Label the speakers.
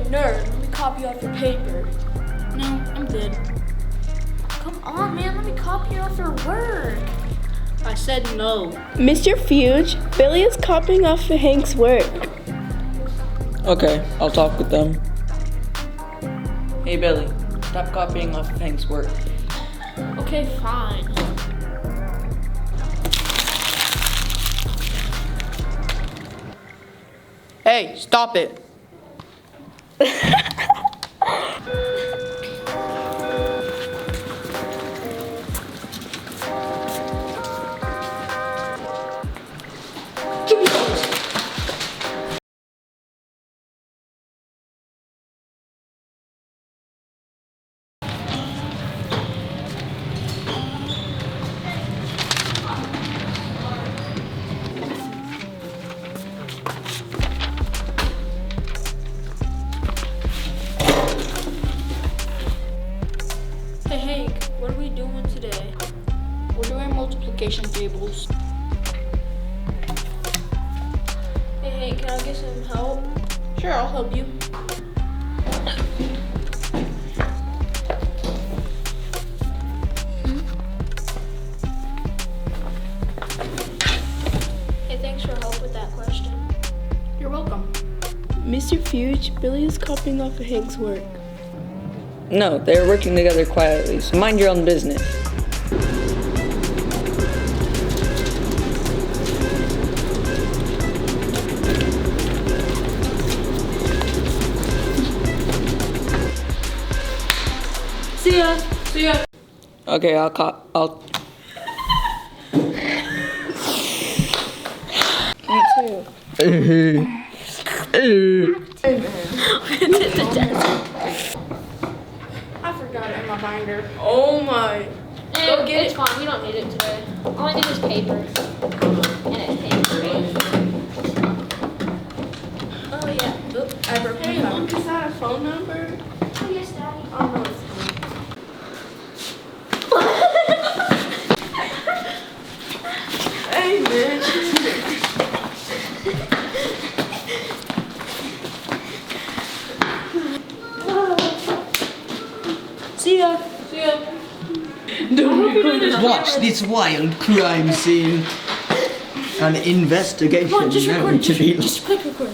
Speaker 1: nerd. Let me copy off your paper.
Speaker 2: No, I'm good.
Speaker 1: Come on, man. Let me copy off your work.
Speaker 2: I said no.
Speaker 3: Mr. Fuge, Billy is copying off of Hank's work.
Speaker 4: Okay, I'll talk with them. Hey Billy, stop copying off of Hank's work.
Speaker 1: Okay, fine.
Speaker 4: Hey, stop it.
Speaker 1: Give me those. Hey Hank, what are we doing today?
Speaker 2: We're doing multiplication tables.
Speaker 1: Hey Hank, can I get some help?
Speaker 2: Sure, I'll help you.
Speaker 1: Hey, thanks for help with that question.
Speaker 2: You're welcome.
Speaker 3: Mr. Fuge, Billy is copying off of Hank's work.
Speaker 4: No, they're working together quietly, so mind your own business.
Speaker 1: See ya.
Speaker 2: See ya.
Speaker 4: Okay, I'll
Speaker 1: I forgot it in my binder. Oh my.
Speaker 5: Go get it. It's fine. We don't need it today. All I need is paper. And it's paper.
Speaker 1: Oh yeah. Oop, I broke my phone. Is that a phone number?
Speaker 5: Oh, yes, Daddy.
Speaker 1: Oh no, it's not. Hey man. See ya.
Speaker 2: See ya.
Speaker 6: Watch this wild crime scene. An investigation
Speaker 1: Come on, just
Speaker 6: known
Speaker 1: record.
Speaker 6: to be
Speaker 1: Just click record.